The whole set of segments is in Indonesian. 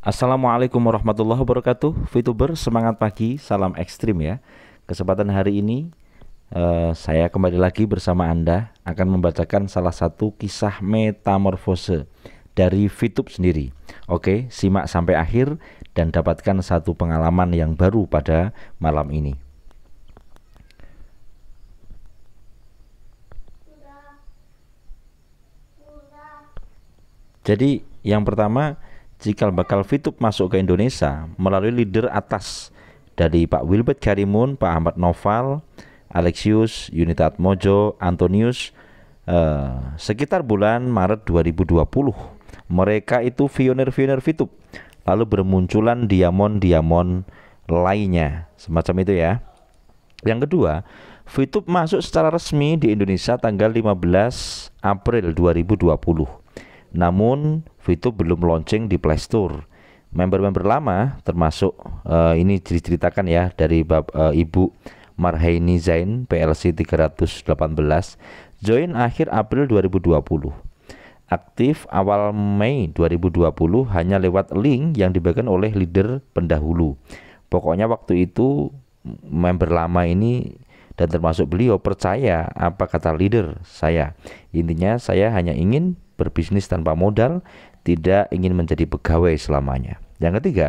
Assalamualaikum warahmatullahi wabarakatuh. VTuber semangat pagi, salam ekstrim ya. Kesempatan hari ini saya kembali lagi bersama Anda akan membacakan salah satu kisah metamorfose dari VTube sendiri. Oke, simak sampai akhir dan dapatkan satu pengalaman yang baru pada malam ini. Jadi yang pertama, cikal bakal VTube masuk ke Indonesia melalui leader atas dari Pak Wilbert Karimun, Pak Ahmad Noval, Alexius, Yunita Atmojo, Antonius sekitar bulan Maret 2020. Mereka itu pionir-pionir VTube. Lalu bermunculan diamond-diamond lainnya, semacam itu ya. Yang kedua, VTube masuk secara resmi di Indonesia tanggal 15 April 2020. Namun VTube belum launching di Play Store. Member-member lama termasuk ini diceritakan ya dari Ibu Marhaini Zain PLC 318 join akhir April 2020. Aktif awal Mei 2020 hanya lewat link yang dibagikan oleh leader pendahulu. Pokoknya waktu itu member lama ini dan termasuk beliau percaya apa kata leader saya. Intinya saya hanya ingin berbisnis tanpa modal, tidak ingin menjadi pegawai selamanya. Yang ketiga,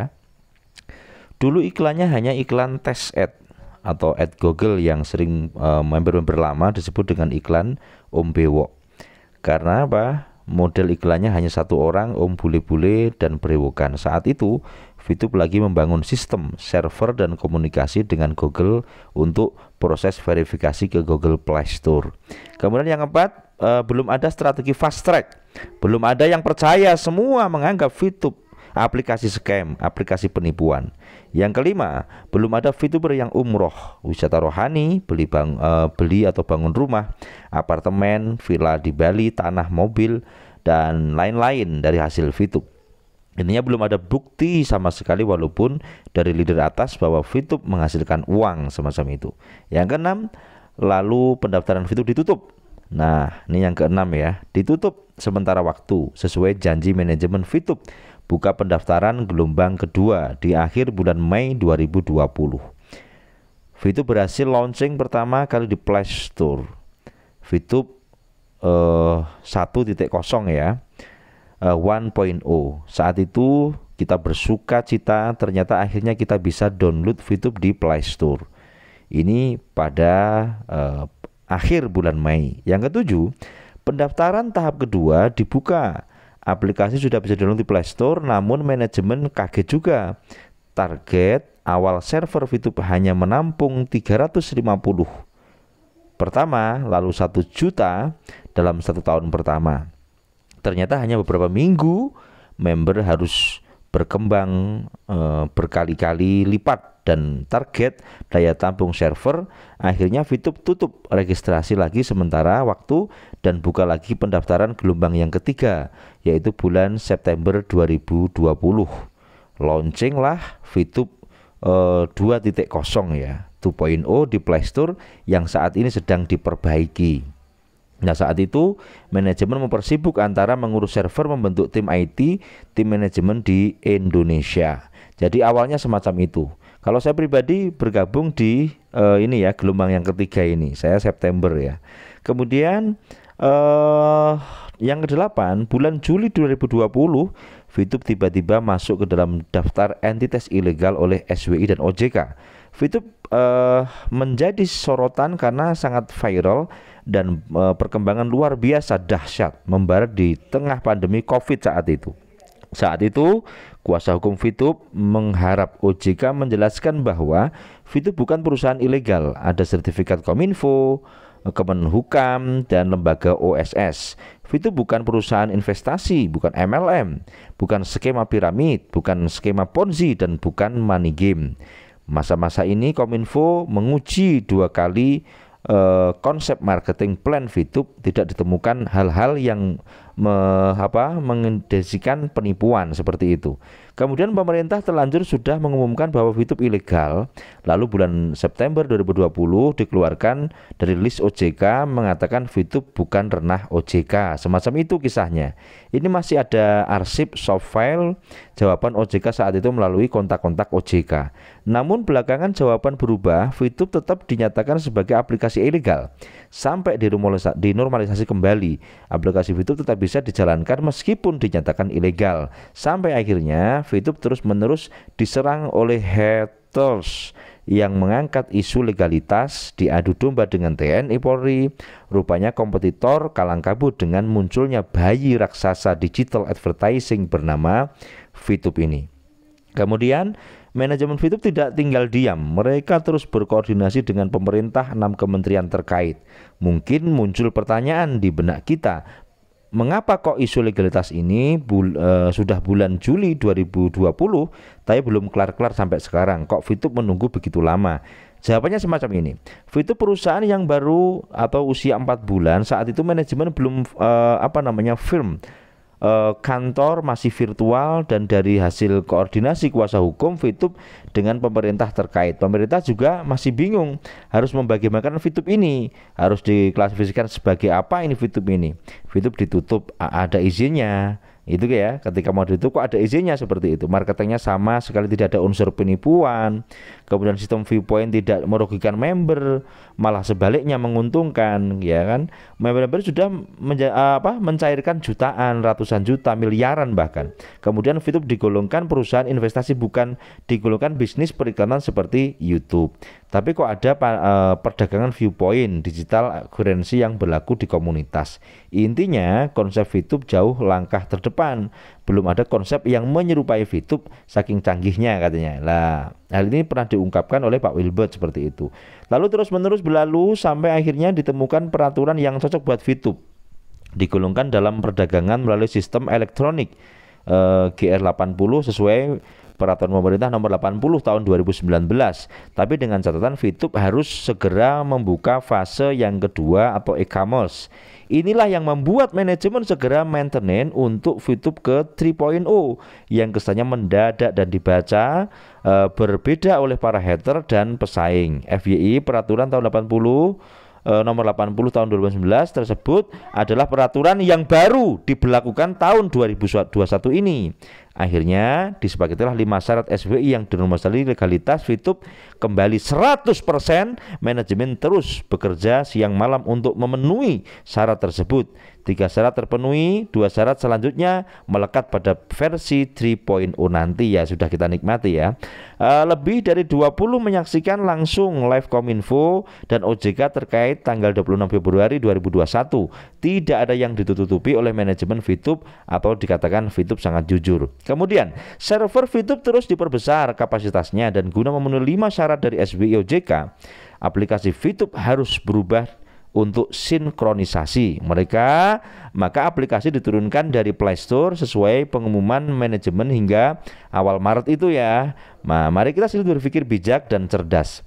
dulu iklannya hanya iklan test ad atau ad Google yang sering member-member lama disebut dengan iklan Om Bewok. Karena apa? Model iklannya hanya satu orang, Om Bule-Bule dan Brewokan. Saat itu VTube lagi membangun sistem server dan komunikasi dengan Google untuk proses verifikasi ke Google Play Store. Kemudian yang keempat, belum ada strategi fast track. Belum ada yang percaya, semua menganggap VTube aplikasi scam, aplikasi penipuan. Yang kelima, belum ada VTuber yang umroh, wisata rohani, beli atau bangun rumah, apartemen, villa di Bali, tanah, mobil, dan lain-lain dari hasil VTube. Intinya belum ada bukti sama sekali walaupun dari leader atas bahwa VTube menghasilkan uang semacam itu. Yang keenam, lalu pendaftaran VTube ditutup. Nah, ini yang keenam ya, ditutup sementara waktu sesuai janji manajemen VTube. Buka pendaftaran gelombang kedua di akhir bulan Mei 2020. VTube berhasil launching pertama kali di Play Store. VTube 1.0 ya, 1.0. Saat itu kita bersuka cita, ternyata akhirnya kita bisa download VTube di Play Store. Ini pada akhir bulan Mei. Yang ketujuh, pendaftaran tahap kedua dibuka. Aplikasi sudah bisa download di Play Store, namun manajemen kaget juga. Target awal server VTube hanya menampung 350 pertama, lalu 1 juta dalam 1 tahun pertama. Ternyata hanya beberapa minggu member harus berkembang berkali-kali lipat dan target daya tampung server. Akhirnya VTube tutup registrasi lagi sementara waktu dan buka lagi pendaftaran gelombang yang ketiga, yaitu bulan September 2020. Launching lah VTube 2.0 ya, 2.0 di Play Store yang saat ini sedang diperbaiki. Nah, saat itu manajemen mempersibuk antara mengurus server, membentuk tim IT, tim manajemen di Indonesia. Jadi awalnya semacam itu. Kalau saya pribadi bergabung di ini ya, gelombang yang ketiga ini. Saya September ya. Kemudian yang kedelapan, bulan Juli 2020, VTube tiba-tiba masuk ke dalam daftar entitas ilegal oleh SWI dan OJK. VTube menjadi sorotan karena sangat viral dan perkembangan luar biasa dahsyat membarat di tengah pandemi COVID saat itu. Saat itu, kuasa hukum VTube mengharap OJK menjelaskan bahwa VTube bukan perusahaan ilegal, ada sertifikat Kominfo, Kemenhukam, dan lembaga OSS. VTube bukan perusahaan investasi, bukan MLM, bukan skema piramid, bukan skema Ponzi, dan bukan money game. Masa-masa ini Kominfo menguji 2 kali konsep marketing plan VTube, tidak ditemukan hal-hal yang mengendesikan penipuan seperti itu. Kemudian pemerintah terlanjur sudah mengumumkan bahwa VTube ilegal. Lalu bulan September 2020 dikeluarkan dari list OJK mengatakan VTube bukan ranah OJK. Semacam itu kisahnya. Ini masih ada arsip soft file jawaban OJK saat itu melalui kontak-kontak OJK. Namun belakangan jawaban berubah, VTube tetap dinyatakan sebagai aplikasi ilegal. Sampai dinormalisasi kembali, aplikasi VTube tetap bisa dijalankan meskipun dinyatakan ilegal. Sampai akhirnya VTube terus-menerus diserang oleh haters yang mengangkat isu legalitas, diadu domba dengan TNI Polri. Rupanya kompetitor kalang kabut dengan munculnya bayi raksasa digital advertising bernama VTube ini. Kemudian manajemen VTube tidak tinggal diam, mereka terus berkoordinasi dengan pemerintah 6 kementerian terkait. Mungkin muncul pertanyaan di benak kita, mengapa kok isu legalitas ini sudah bulan Juli 2020 tapi belum kelar-kelar sampai sekarang? Kok VTube menunggu begitu lama? Jawabannya semacam ini. VTube perusahaan yang baru atau usia 4 bulan, saat itu manajemen belum firm. Kantor masih virtual, dan dari hasil koordinasi kuasa hukum VTube dengan pemerintah terkait, pemerintah juga masih bingung harus membagaimanakan VTube ini, harus diklasifikasikan sebagai apa ini VTube ini. VTube ditutup, ada izinnya. Itu ya, ketika mau ditutup kok ada izinnya seperti itu. Marketingnya sama sekali tidak ada unsur penipuan. Kemudian sistem viewpoint tidak merugikan member, malah sebaliknya menguntungkan, ya kan? Member-member sudah mencairkan jutaan, ratusan juta, miliaran bahkan. Kemudian VTube digolongkan perusahaan investasi, bukan digolongkan bisnis periklanan seperti YouTube. Tapi kok ada perdagangan viewpoint digital currency yang berlaku di komunitas. Intinya konsep VTube jauh langkah terdepan. Belum ada konsep yang menyerupai VTube saking canggihnya katanya. Lah, hal ini pernah diungkapkan oleh Pak Wilbert seperti itu. Lalu terus-menerus berlalu sampai akhirnya ditemukan peraturan yang cocok buat VTube. Digolongkan dalam perdagangan melalui sistem elektronik GR80 sesuai peraturan pemerintah nomor 80 tahun 2019. Tapi dengan catatan VTube harus segera membuka fase yang kedua atau e-commerce. Inilah yang membuat manajemen segera maintenance untuk VTube ke 3.0 yang kesannya mendadak dan dibaca berbeda oleh para hater dan pesaing. FYI peraturan tahun 80 nomor 80 tahun 2019 tersebut adalah peraturan yang baru diberlakukan tahun 2021 ini. Akhirnya disepakatilah 5 syarat SWI yang dinormalisasi legalitas VTube kembali 100%. Manajemen terus bekerja siang malam untuk memenuhi syarat tersebut. 3 syarat terpenuhi, 2 syarat selanjutnya melekat pada versi 3.0 nanti, ya sudah kita nikmati ya. Lebih dari 20 menyaksikan langsung live Kominfo dan OJK terkait tanggal 26 Februari 2021. Tidak ada yang ditutupi oleh manajemen VTube atau dikatakan VTube sangat jujur. Kemudian server VTube terus diperbesar kapasitasnya, dan guna memenuhi 5 syarat dari SWI OJK, aplikasi VTube harus berubah untuk sinkronisasi maka aplikasi diturunkan dari Play Store sesuai pengumuman manajemen hingga awal Maret itu ya. Nah, mari kita selalu berpikir bijak dan cerdas.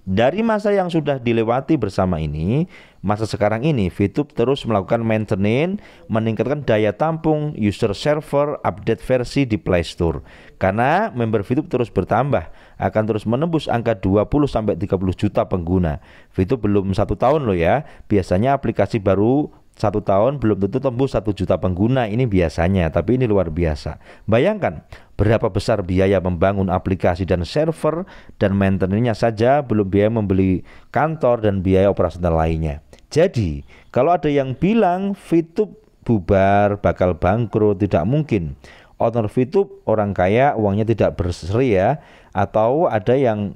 Dari masa yang sudah dilewati bersama ini, masa sekarang ini VTube terus melakukan maintenance, meningkatkan daya tampung, user server, update versi di Play Store. Karena member VTube terus bertambah, akan terus menembus angka 20-30 juta pengguna. VTube belum 1 tahun loh ya. Biasanya aplikasi baru 1 tahun belum tentu tembus 1 juta pengguna, ini biasanya, tapi ini luar biasa. Bayangkan berapa besar biaya membangun aplikasi dan server, dan maintenance-nya saja belum biaya membeli kantor dan biaya operasional lainnya. Jadi kalau ada yang bilang VTube bubar, bakal bangkrut, tidak mungkin. Owner VTube orang kaya, uangnya tidak berseri ya. Atau ada yang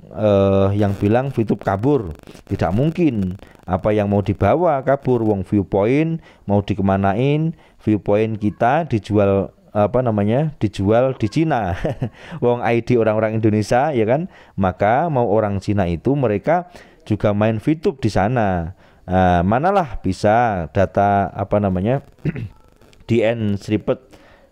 bilang VTube kabur, tidak mungkin. Apa yang mau dibawa kabur? Wong viewpoint mau dikemanain? Viewpoint kita dijual dijual di Cina. Wong ID orang-orang Indonesia ya kan, maka mau orang Cina itu mereka juga main VTube di sana. Manalah bisa data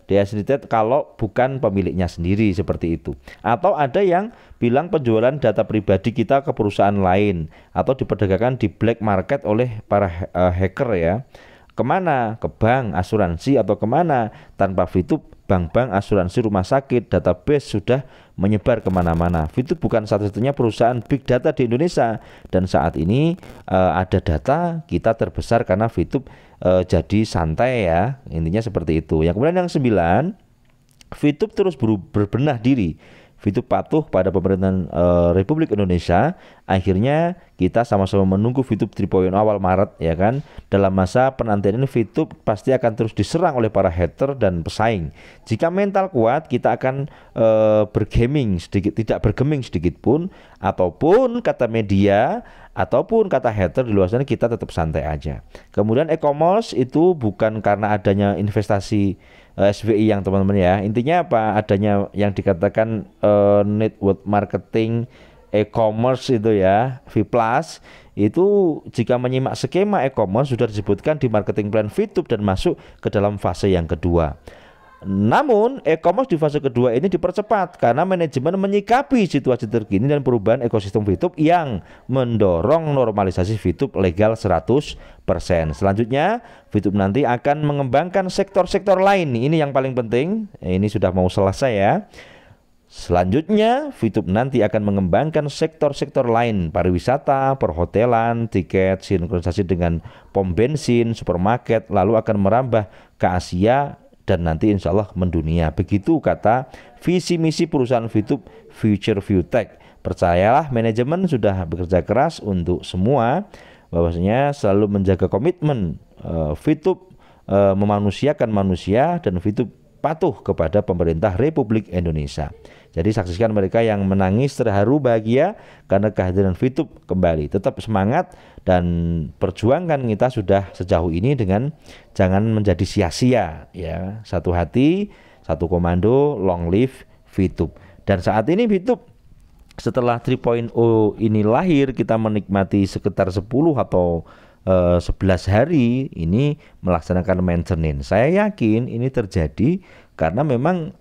de-encrypted kalau bukan pemiliknya sendiri seperti itu. Atau ada yang bilang penjualan data pribadi kita ke perusahaan lain atau diperdagangkan di black market oleh para hacker ya. kemana? Ke bank, asuransi atau kemana? Tanpa Fitup, bank-bank, asuransi, rumah sakit, database sudah menyebar kemana-mana. Fitup bukan satu-satunya perusahaan big data di Indonesia, dan saat ini ada data kita terbesar karena Fitup jadi santai ya, intinya seperti itu. Yang kemudian yang 9, Fitup terus berbenah diri. Fitup patuh pada pemerintahan Republik Indonesia. Akhirnya kita sama-sama menunggu Fitup 3.0 awal Maret ya kan. Dalam masa penantian ini Fitup pasti akan terus diserang oleh para hater dan pesaing. Jika mental kuat, kita akan bergeming sedikit, tidak bergeming sedikit pun, ataupun kata media ataupun kata hater di luar sana, kita tetap santai aja. Kemudian e-commerce itu bukan karena adanya investasi SWI yang teman-teman ya. Intinya apa? Adanya yang dikatakan network marketing e-commerce itu ya, V+, itu jika menyimak skema e-commerce sudah disebutkan di marketing plan Fitup dan masuk ke dalam fase yang kedua. Namun e-commerce di fase kedua ini dipercepat karena manajemen menyikapi situasi terkini dan perubahan ekosistem Fitup yang mendorong normalisasi Fitup legal 100%. Selanjutnya Fitup nanti akan mengembangkan sektor-sektor lain. Ini yang paling penting. Ini sudah mau selesai ya. Selanjutnya Fitup nanti akan mengembangkan sektor-sektor lain, pariwisata, perhotelan, tiket, sinkronisasi dengan pom bensin, supermarket, lalu akan merambah ke Asia dan nanti insya Allah mendunia. Begitu kata visi misi perusahaan Fitup Future View Tech. Percayalah, manajemen sudah bekerja keras untuk semua, bahwasanya selalu menjaga komitmen Fitup memanusiakan manusia, dan Fitup patuh kepada pemerintah Republik Indonesia. Jadi saksikan mereka yang menangis terharu bahagia karena kehadiran Fitup kembali. Tetap semangat dan perjuangkan kita sudah sejauh ini dengan jangan menjadi sia-sia ya. Satu hati, satu komando, long live Fitup. Dan saat ini Fitup setelah 3.0 ini lahir, kita menikmati sekitar 10 atau 11 hari ini melaksanakan maintenance. Saya yakin ini terjadi karena memang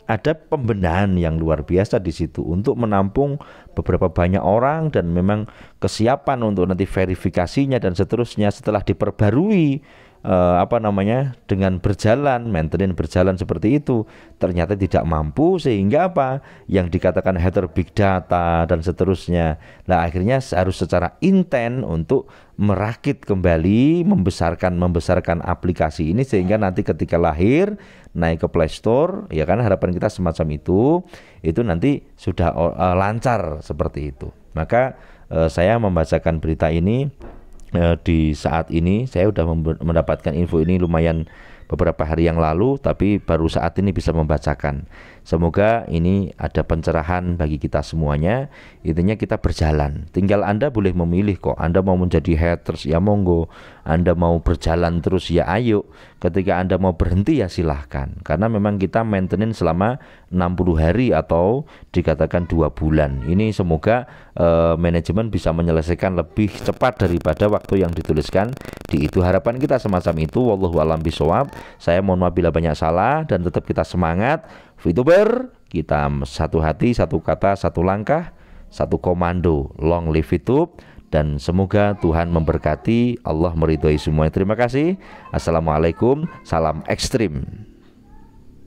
ada pembenahan yang luar biasa di situ untuk menampung beberapa banyak orang, dan memang kesiapan untuk nanti verifikasinya dan seterusnya setelah diperbarui dengan berjalan, maintenance berjalan seperti itu, ternyata tidak mampu, sehingga yang dikatakan hater big data dan seterusnya. Nah akhirnya harus secara intent untuk merakit kembali, membesarkan aplikasi ini, sehingga nanti ketika lahir naik ke Play Store ya kan, harapan kita semacam itu nanti sudah lancar seperti itu. Maka saya membacakan berita ini di saat ini. Saya sudah mendapatkan info ini lumayan beberapa hari yang lalu, tapi baru saat ini bisa membacakan. Semoga ini ada pencerahan bagi kita semuanya. Intinya kita berjalan. Tinggal Anda boleh memilih kok. Anda mau menjadi haters ya monggo. Anda mau berjalan terus ya ayo. Ketika Anda mau berhenti ya silahkan. Karena memang kita maintenance selama 60 hari atau dikatakan 2 bulan. Ini semoga manajemen bisa menyelesaikan lebih cepat daripada waktu yang dituliskan di itu. Harapan kita semacam itu. Wallahu a'lam bishawab. Saya mohon maaf bila banyak salah, dan tetap kita semangat. Fituber, kita satu hati, satu kata, satu langkah, satu komando. Long live Fitup, dan semoga Tuhan memberkati, Allah meridhoi semuanya. Terima kasih. Assalamualaikum, salam ekstrim.